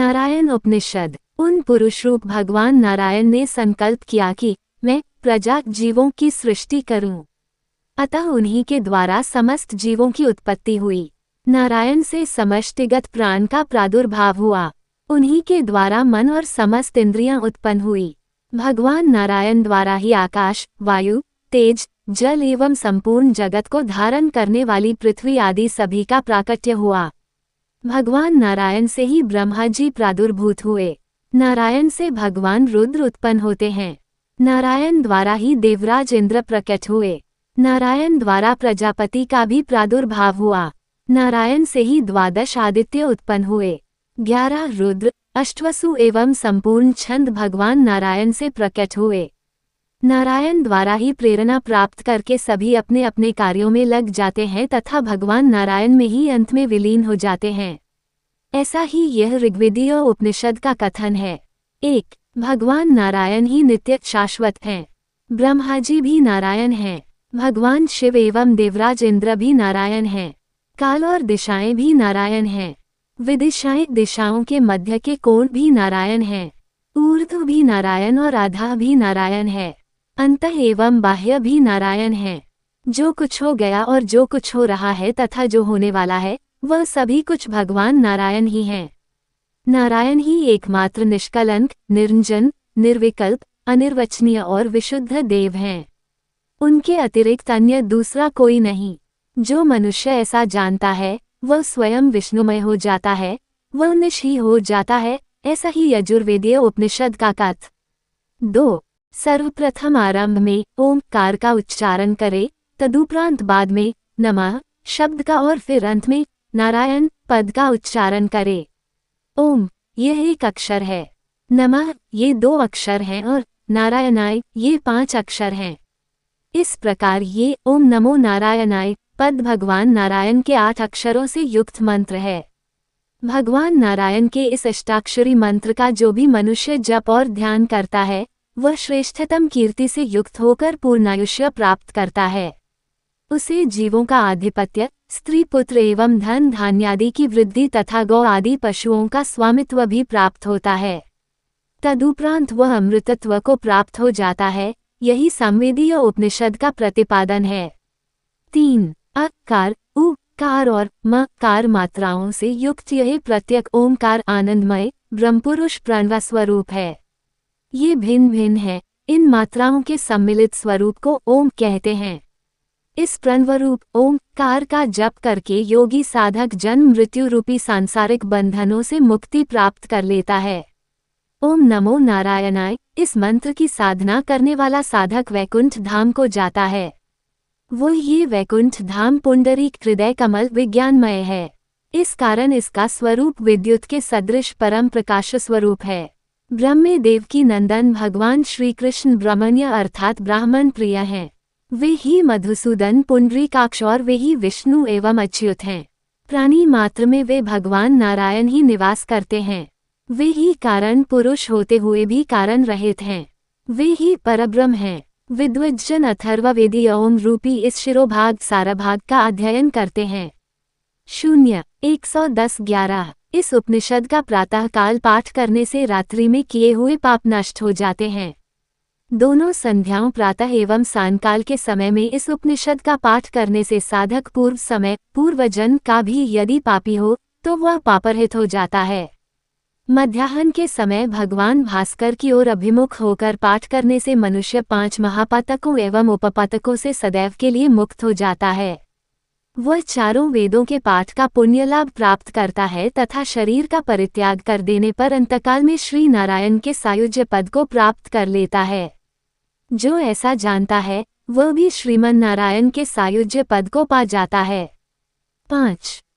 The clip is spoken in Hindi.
नारायण उपनिषद। उन पुरुष रूप भगवान नारायण ने संकल्प किया कि मैं प्रजा जीवों की सृष्टि करूं। अतः उन्हीं के द्वारा समस्त जीवों की उत्पत्ति हुई। नारायण से समष्टिगत प्राण का प्रादुर्भाव हुआ। उन्हीं के द्वारा मन और समस्त इंद्रियां उत्पन्न हुई। भगवान नारायण द्वारा ही आकाश, वायु, तेज, जल एवं संपूर्ण जगत को धारण करने वाली पृथ्वी आदि सभी का प्राकट्य हुआ। भगवान नारायण से ही ब्रह्मा जी प्रादुर्भूत हुए। नारायण से भगवान रुद्र उत्पन्न होते हैं। नारायण द्वारा ही देवराज इंद्र प्रकट हुए। नारायण द्वारा प्रजापति का भी प्रादुर्भाव हुआ। नारायण से ही 12 आदित्य उत्पन्न हुए। 11 रुद्र, अष्टवसु एवं संपूर्ण छंद भगवान नारायण से प्रकट हुए। नारायण द्वारा ही प्रेरणा प्राप्त करके सभी अपने अपने कार्यों में लग जाते हैं तथा भगवान नारायण में ही अंत में विलीन हो जाते हैं। ऐसा ही यह ऋग्वेदीय उपनिषद का कथन है। 1. भगवान नारायण ही नित्य शाश्वत हैं। ब्रह्मा जी भी नारायण हैं। भगवान शिव एवं देवराज इंद्र भी नारायण हैं। काल और दिशाएं भी नारायण हैं। विदिशाएं दिशाओं के मध्य के कोण भी नारायण हैं। ऊर्ध्व भी नारायण और आधा भी नारायण है। अंतः एवं बाह्य भी नारायण है। जो कुछ हो गया और जो कुछ हो रहा है तथा जो होने वाला है वह सभी कुछ भगवान नारायण ही हैं। नारायण ही एकमात्र निष्कलंक, निरंजन, निर्विकल्प, अनिर्वचनीय और विशुद्ध देव हैं। उनके अतिरिक्त अन्य दूसरा कोई नहीं। जो मनुष्य ऐसा जानता है वह स्वयं विष्णुमय हो जाता है, वह निश ही हो जाता है। ऐसा ही यजुर्वेदीय उपनिषद का कथ। 2. सर्वप्रथम आरंभ में ओमकार का उच्चारण करे, तदुपरांत बाद में नमः शब्द का और फिर अंत में नारायण पद का उच्चारण करे। ओम यह एक अक्षर है, नमः ये 2 अक्षर हैं और नारायणाय ये 5 अक्षर हैं। इस प्रकार ये ओम नमो नारायणाय पद भगवान नारायण के 8 अक्षरों से युक्त मंत्र है। भगवान नारायण के इस अष्टाक्षरी मंत्र का जो भी मनुष्य जप और ध्यान करता है वह श्रेष्ठतम कीर्ति से युक्त होकर पूर्णायुष्य प्राप्त करता है। उसे जीवों का आधिपत्य, स्त्री पुत्र एवं धन धान्यादि की वृद्धि तथा गौ आदि पशुओं का स्वामित्व भी प्राप्त होता है। तदुपरांत वह अमृतत्व को प्राप्त हो जाता है। यही सामवेदीय उपनिषद का प्रतिपादन है। 3. अकार, उकार और मकार मात्राओं से युक्त यह प्रत्यक ओमकार आनंदमय ब्रह्मपुरुष प्रणव स्वरूप है। ये भिन्न भिन्न है। इन मात्राओं के सम्मिलित स्वरूप को ओम कहते हैं। इस प्रणवरूप ओमकार का जप करके योगी साधक जन्म मृत्यु रूपी सांसारिक बंधनों से मुक्ति प्राप्त कर लेता है। ओम नमो नारायणाय इस मंत्र की साधना करने वाला साधक वैकुंठ धाम को जाता है। वो ये वैकुंठ धाम पुंडरीक हृदय कमल विज्ञानमय है। इस कारण इसका स्वरूप विद्युत के सदृश परम प्रकाश स्वरूप है। ब्रह्मे देव की नंदन भगवान श्री कृष्ण ब्रह्मण्य अर्थात ब्राह्मण प्रिय हैं। वे ही मधुसूदन पुंडरीकाक्ष और वे ही विष्णु एवं अच्युत हैं। प्राणी मात्र में वे भगवान नारायण ही निवास करते हैं। वे ही कारण पुरुष होते हुए भी कारण रहित हैं। वे ही परब्रह्म हैं। विद्वज्जन अथर्ववेदी ओम रूपी इस शिरोभाग सारभाग का अध्ययन करते हैं। 0. 110-11 इस उपनिषद का प्रातःकाल पाठ करने से रात्रि में किए हुए पाप नष्ट हो जाते हैं। दोनों संध्याओं प्रातः एवं सायंकाल के समय में इस उपनिषद का पाठ करने से साधक पूर्व समय पूर्वजन्म का भी यदि पापी हो तो वह पापरहित हो जाता है। मध्याह्न के समय भगवान भास्कर की ओर अभिमुख होकर पाठ करने से मनुष्य 5 महापातकों एवं उपपातकों से सदैव के लिए मुक्त हो जाता है। वह चारों वेदों के पाठ का पुण्य लाभ प्राप्त करता है तथा शरीर का परित्याग कर देने पर अंतकाल में श्री नारायण के सायुज्य पद को प्राप्त कर लेता है। जो ऐसा जानता है वह भी श्रीमन नारायण के सायुज्य पद को पा जाता है। 5.